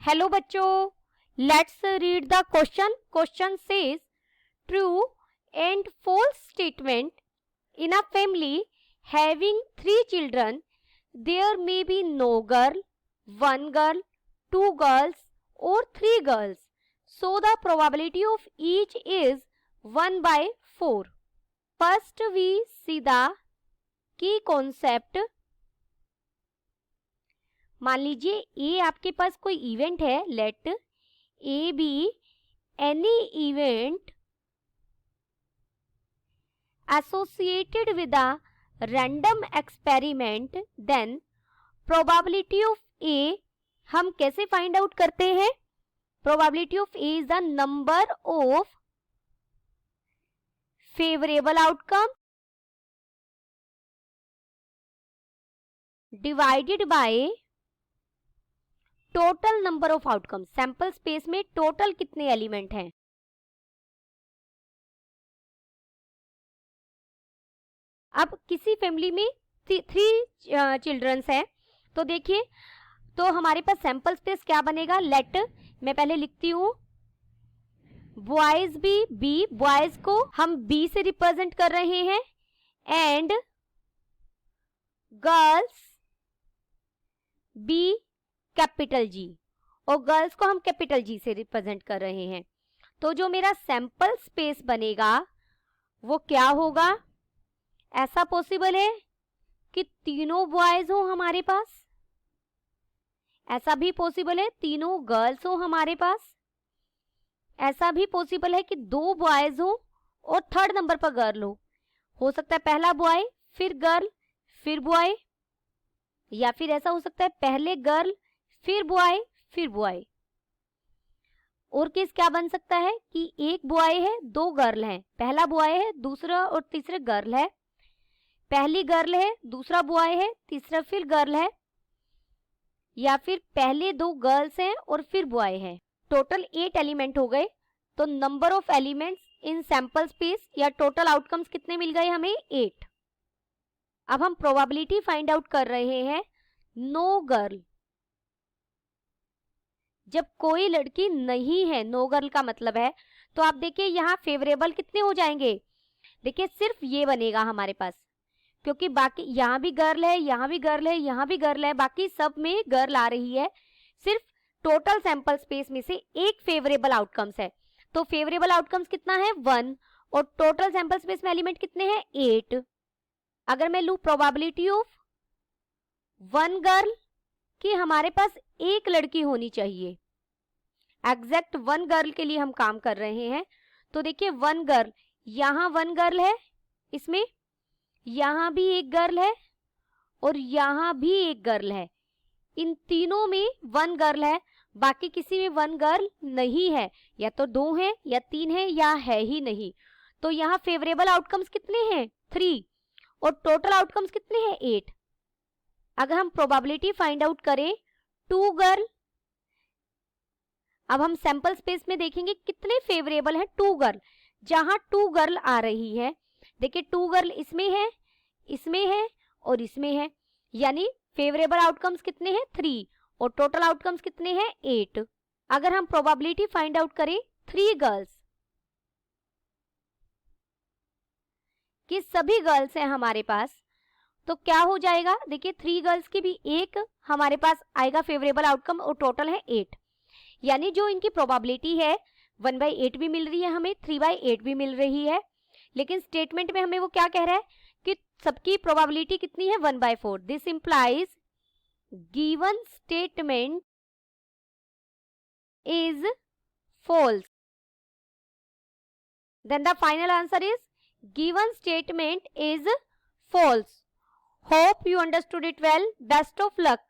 Hello बच्चों, let's read the question. Question says true and false statement. In a family having 3 children, there may be no girl, 1 girl, 2 girls or 3 girls. So the probability of each is 1/4. First we see the key concept. मान लीजिए ए आपके पास कोई event है. Let A B any event associated with a random experiment, then probability of A हम कैसे find out करते हैं? Probability of A is the number of favourable outcome divided by total number of outcome. Sample space में total कितने element हैं? अब किसी family में 3 चिल्ड्रंस हैं, तो देखिए, तो हमारे पास सैंपल स्पेस क्या बनेगा? लेट मैं पहले लिखती हूं बॉयज बी, बॉयज को हम बी से रिप्रेजेंट कर रहे हैं and girls B capital G, और गर्ल्स को हम कैपिटल जी से रिप्रेजेंट कर रहे हैं. तो जो मेरा सैंपल स्पेस बनेगा वो क्या होगा? ऐसा पॉसिबल है कि तीनों बॉयज हो हमारे पास, ऐसा भी पॉसिबल है तीनों गर्ल्स हो हमारे पास, ऐसा भी पॉसिबल है कि 2 बॉयज हो और 3rd नंबर पर गर्ल हो सकता है पहला बॉय फिर गर्ल फिर बॉय, या फिर ऐसा हो सकता है पहले गर्ल फिर बॉय फिर बॉय. और केस क्या बन सकता है कि एक बॉय है 2 गर्ल हैं, पहला बॉय है दूसरा और तीसरा गर्ल है, पहली गर्ल है दूसरा बॉय है तीसरा फिर गर्ल है, या फिर पहले 2 गर्ल्स हैं और फिर बॉय है. टोटल 8 एलिमेंट हो गए. तो number of elements in sample space या टोटल आउटकम्स कितने मिल गए हमें? 8. अब हम प्रोबेबिलिटी फाइंड आउट कर रहे हैं नो गर्ल. जब कोई लड़की नहीं है, नो गर्ल का मतलब है, तो आप देखिए यहाँ फेवरेबल कितने हो जाएंगे? देखिए सिर्फ ये बनेगा हमारे पास, क्योंकि बाकी यहाँ भी गर्ल है, यहाँ भी गर्ल है, यहाँ भी गर्ल है, बाकी सब में गर्ल आ रही है. सिर्फ टोटल सैंपल स्पेस में से एक फेवरेबल आउटकम्स है. तो फेवरेबल आउटकम्स कितना है? 1. और टोटल सैंपल स्पेस में एलिमेंट कितने हैं? 8. अगर मैं लू प्रोबेबिलिटी ऑफ 1 गर्ल कि हमारे पास एक लड़की होनी चाहिए, एग्जैक्ट 1 गर्ल के लिए हम काम कर रहे हैं. तो देखिए 1 गर्ल, यहाँ 1 गर्ल है, इसमें यहाँ भी एक गर्ल है और यहाँ भी एक गर्ल है. इन तीनों में 1 गर्ल है, बाकी किसी में 1 गर्ल नहीं है, या तो 2 है या 3 है या है ही नहीं. तो यहाँ फेवरेबल आउटकम्स कितने हैं? 3. और टोटल आउटकम्स कितने हैं? 8. अगर हम प्रोबेबिलिटी फाइंड आउट करें 2 गर्ल, अब हम सैंपल स्पेस में देखेंगे कितने फेवरेबल है 2 गर्ल. जहां 2 गर्ल आ रही है, देखिए 2 गर्ल इसमें है, इसमें है और इसमें है, यानी फेवरेबल आउटकम्स कितने हैं? 3. और टोटल आउटकम्स कितने हैं? 8. अगर हम प्रोबेबिलिटी फाइंड आउट करें 3 गर्ल्स कि सभी गर्ल्स हैं हमारे पास, तो क्या हो जाएगा? देखिए 3 गर्ल्स की भी एक हमारे पास आएगा फेवरेबल आउटकम और टोटल है 8. यानी जो इनकी प्रोबेबिलिटी है 1/8 भी मिल रही है हमें, 3/8 भी मिल रही है. लेकिन स्टेटमेंट में हमें वो क्या कह रहा है कि सबकी प्रोबेबिलिटी कितनी है? 1/4. This implies given statement is false. Then the final answer is given statement is false. Hope you understood it well. Best of luck.